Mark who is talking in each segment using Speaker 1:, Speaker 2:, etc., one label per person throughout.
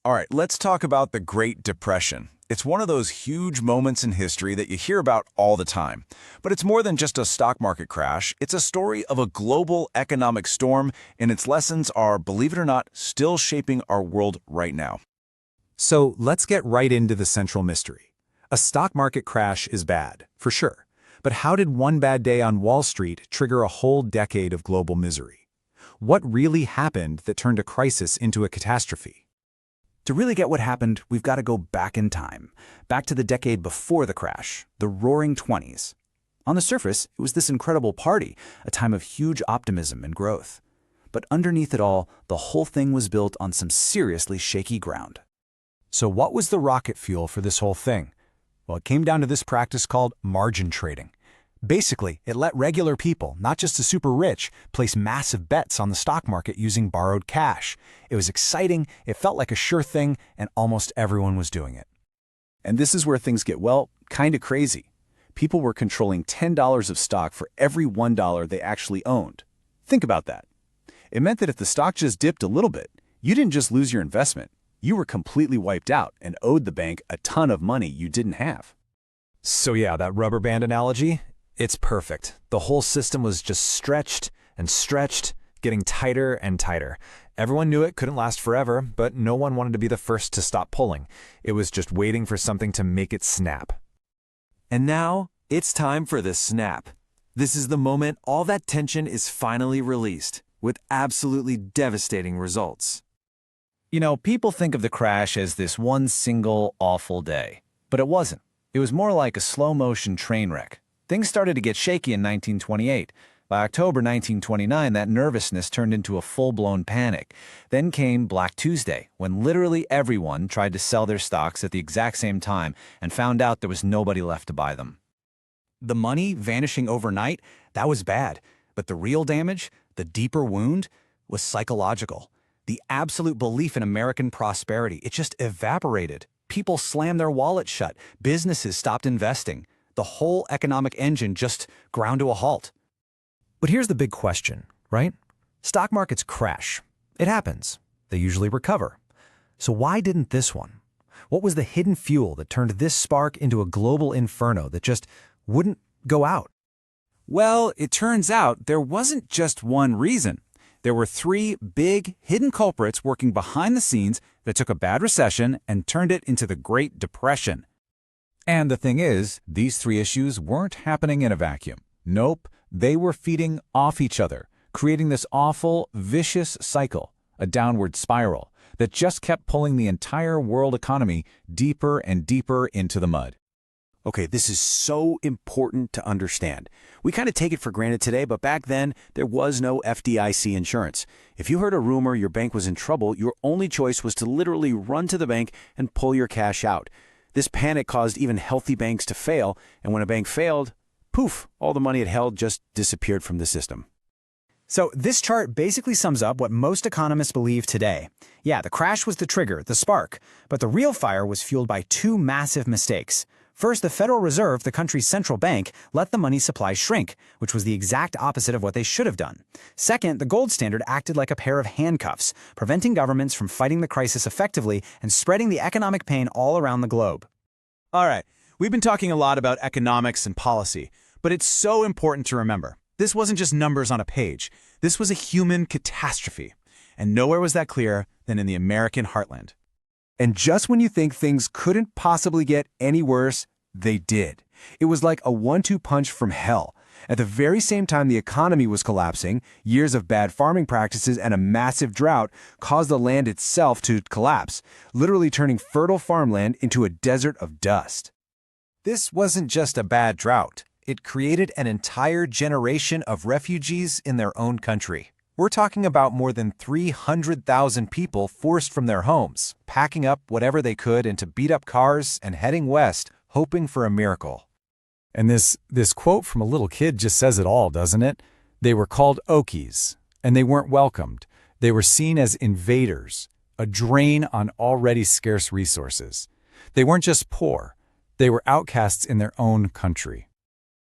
Speaker 1: All right, let's talk about the Great Depression. It's one of those huge moments in history that you hear about all the time. But it's more than just a stock market crash. It's a story of a global economic storm, and its lessons are, believe it or not, still shaping our world right now.
Speaker 2: So let's get right into the central mystery. A stock market crash is bad, for sure. But how did one bad day on Wall Street trigger a whole decade of global misery? What really happened that turned a crisis into a catastrophe?
Speaker 3: To really get what happened, we've got to go back in time, back to the decade before the crash, the Roaring '20s. On the surface, it was this incredible party, a time of huge optimism and growth. But underneath it all, the whole thing was built on some seriously shaky ground.
Speaker 2: So what was the rocket fuel for this whole thing? Well, it came down to this practice called margin trading. Basically, it let regular people, not just the super rich, place massive bets on the stock market using borrowed cash. It was exciting, it felt like a sure thing, and almost everyone was doing it.
Speaker 3: And this is where things get, well, kind of crazy. People were controlling $10 of stock for every $1 they actually owned. Think about that. It meant that if the stock just dipped a little bit, you didn't just lose your investment. You were completely wiped out and owed the bank a ton of money you didn't have.
Speaker 2: So yeah, that rubber band analogy, it's perfect. The whole system was just stretched and stretched, getting tighter and tighter. Everyone knew it couldn't last forever, but no one wanted to be the first to stop pulling. It was just waiting for something to make it snap.
Speaker 4: And now, it's time for the snap. This is the moment all that tension is finally released, with absolutely devastating results.
Speaker 3: You know, people think of the crash as this one single awful day. But it wasn't. It was more like a slow-motion train wreck. Things started to get shaky in 1928. By October 1929, that nervousness turned into a full-blown panic. Then came Black Tuesday, when literally everyone tried to sell their stocks at the exact same time and found out there was nobody left to buy them. The money vanishing overnight, that was bad. But the real damage, the deeper wound, was psychological. The absolute belief in American prosperity, it just evaporated. People slammed their wallets shut. Businesses stopped investing. The whole economic engine just ground to a halt.
Speaker 2: But here's the big question, right? Stock markets crash. It happens. They usually recover. So why didn't this one? What was the hidden fuel that turned this spark into a global inferno that just wouldn't go out?
Speaker 1: Well, it turns out there wasn't just one reason. There were three big, hidden culprits working behind the scenes that took a bad recession and turned it into the Great Depression. And the thing is, these three issues weren't happening in a vacuum. Nope, they were feeding off each other, creating this awful, vicious cycle, a downward spiral, that just kept pulling the entire world economy deeper and deeper into the mud.
Speaker 3: Okay, this is so important to understand. We kind of take it for granted today, but back then, there was no FDIC insurance. If you heard a rumor your bank was in trouble, your only choice was to literally run to the bank and pull your cash out. This panic caused even healthy banks to fail, and when a bank failed, poof, all the money it held just disappeared from the system.
Speaker 5: So this chart basically sums up what most economists believe today. Yeah, the crash was the trigger, the spark, but the real fire was fueled by two massive mistakes. First, the Federal Reserve, the country's central bank, let the money supply shrink, which was the exact opposite of what they should have done. Second, the gold standard acted like a pair of handcuffs, preventing governments from fighting the crisis effectively and spreading the economic pain all around the globe.
Speaker 6: All right, we've been talking a lot about economics and policy, but it's so important to remember. This wasn't just numbers on a page. This was a human catastrophe. And nowhere was that clearer than in the American heartland.
Speaker 2: And just when you think things couldn't possibly get any worse, they did. It was like a 1-2 punch from hell. At the very same time the economy was collapsing, years of bad farming practices and a massive drought caused the land itself to collapse, literally turning fertile farmland into a desert of dust. This wasn't just a bad drought. It created an entire generation of refugees in their own country. We're talking about more than 300,000 people forced from their homes, packing up whatever they could into beat-up cars and heading west, hoping for a miracle. And this quote from a little kid just says it all, doesn't it? They were called Okies, and they weren't welcomed. They were seen as invaders, a drain on already scarce resources. They weren't just poor. They were outcasts in their own country.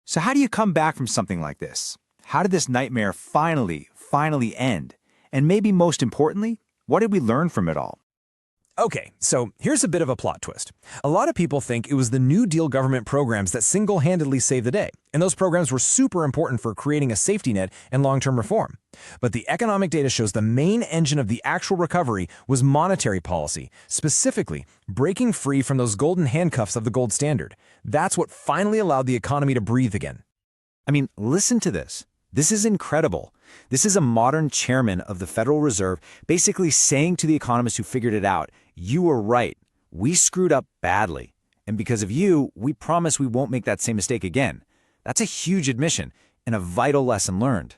Speaker 5: So how do you come back from something like this? How did this nightmare finally end? And maybe most importantly, what did we learn from it all?
Speaker 2: Okay, so here's a bit of a plot twist. A lot of people think it was the New Deal government programs that single-handedly saved the day, and those programs were super important for creating a safety net and long-term reform. But the economic data shows the main engine of the actual recovery was monetary policy, specifically breaking free from those golden handcuffs of the gold standard. That's what finally allowed the economy to breathe again.
Speaker 3: I mean, listen to this. This is incredible. This is a modern chairman of the Federal Reserve basically saying to the economists who figured it out, you were right. We screwed up badly. And because of you, we promise we won't make that same mistake again. That's a huge admission and a vital lesson learned.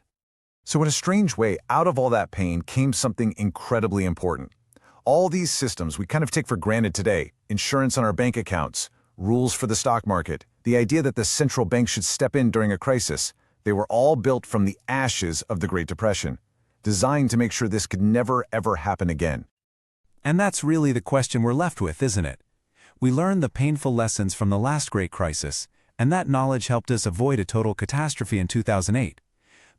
Speaker 7: So in a strange way, out of all that pain came something incredibly important. All these systems we kind of take for granted today, insurance on our bank accounts, rules for the stock market, the idea that the central bank should step in during a crisis, they were all built from the ashes of the Great Depression, designed to make sure this could never, ever happen again.
Speaker 1: And that's really the question we're left with, isn't it? We learned the painful lessons from the last great crisis, and that knowledge helped us avoid a total catastrophe in 2008.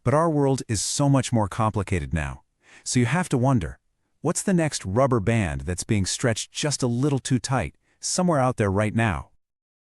Speaker 1: But our world is so much more complicated now. So you have to wonder, what's the next rubber band that's being stretched just a little too tight, somewhere out there right now?